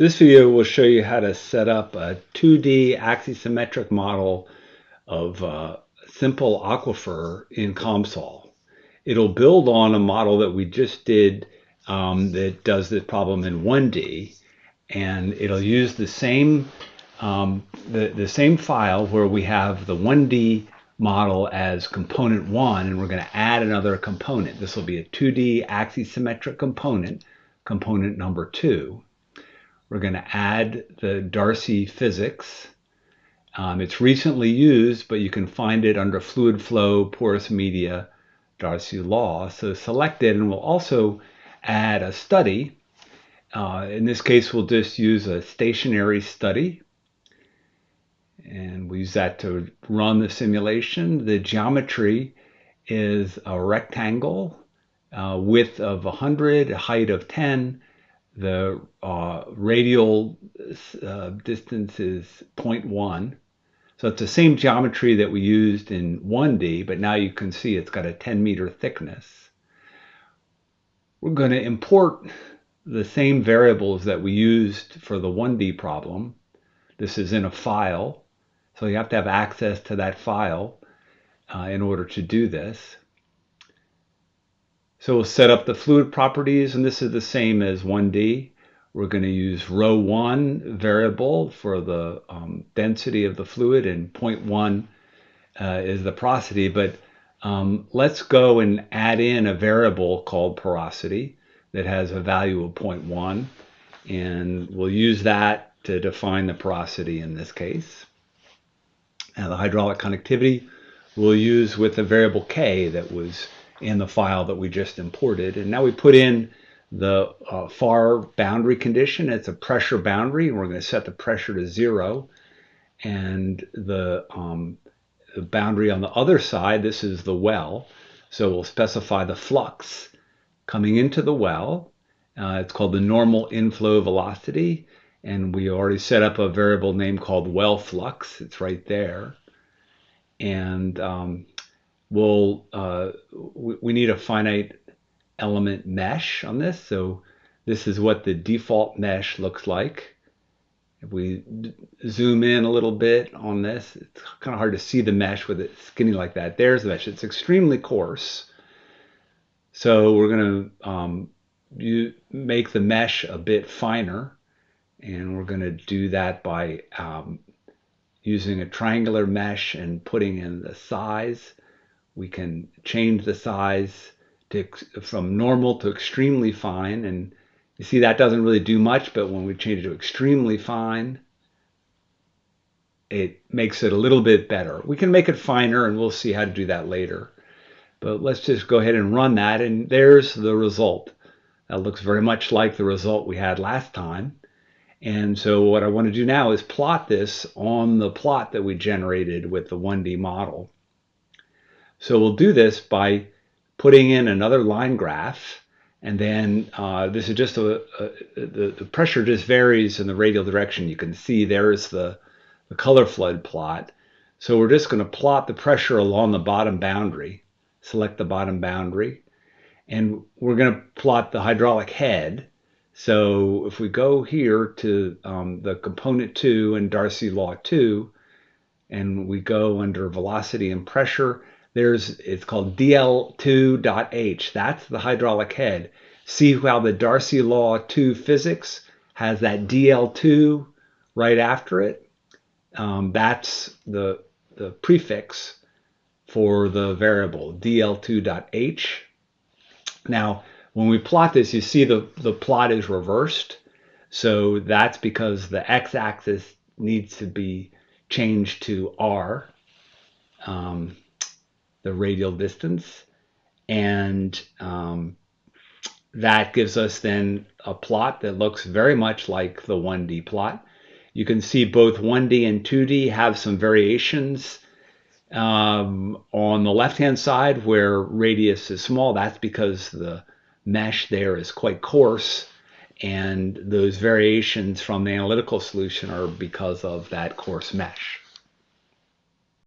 This video will show you how to set up a 2D axisymmetric model of a simple aquifer in Comsol. It'll build on a model that we just did that does this problem in 1D, and it'll use the same same file where we have the 1D model as component 1, and we're going to add another component. This will be a 2D axisymmetric component, component number 2. We're going to add the Darcy physics. It's recently used, but you can find it under fluid flow, porous media, Darcy law. So select it, and we'll also add a study. In this case, we'll just use a stationary study. And we use that to run the simulation. The geometry is a rectangle, width of 100, height of 10. The radial distance is 0.1. So it's the same geometry that we used in 1D, but now you can see it's got a 10-meter thickness. We're going to import the same variables that we used for the 1D problem. This is in a file, so you have to have access to that file in order to do this. So we'll set up the fluid properties, and this is the same as 1D. We're going to use rho 1 variable for the density of the fluid, and 0.1 is the porosity. But let's go and add in a variable called porosity that has a value of 0.1, and we'll use that to define the porosity in this case. Now the hydraulic conductivity we'll use with the variable K that was in the file that we just imported. And now we put in the far boundary condition. It's a pressure boundary, and we're going to set the pressure to 0. And the boundary on the other side, this is the well. So we'll specify the flux coming into the well. It's called the normal inflow velocity. And we already set up a variable name called well flux. It's right there. And we need a finite element mesh on this. So this is what the default mesh looks like. If we zoom in a little bit on this, it's kind of hard to see the mesh with it skinny like that. There's the mesh. It's extremely coarse. So we're going to make the mesh a bit finer. And we're going to do that by using a triangular mesh and putting in the size. We can change the size from normal to extremely fine. And you see that doesn't really do much, but when we change it to extremely fine, it makes it a little bit better. We can make it finer, and we'll see how to do that later. But let's just go ahead and run that, and there's the result. That looks very much like the result we had last time. And so what I want to do now is plot this on the plot that we generated with the 1D model. So we'll do this by putting in another line graph, and then this is just the pressure just varies in the radial direction. You can see there's the color flood plot. So we're just going to plot the pressure along the bottom boundary, select the bottom boundary, and we're going to plot the hydraulic head. So if we go here to the component 2 and Darcy law 2, and we go under velocity and pressure, it's called dl2.h. That's the hydraulic head. See how the Darcy law 2 physics has that dl2 right after it? That's the prefix for the variable dl2.h. Now, when we plot this, you see the plot is reversed. So that's because the x-axis needs to be changed to r, the radial distance. And that gives us then a plot that looks very much like the 1D plot. You can see both 1D and 2D have some variations. On the left-hand side where radius is small, that's because the mesh there is quite coarse, and those variations from the analytical solution are because of that coarse mesh.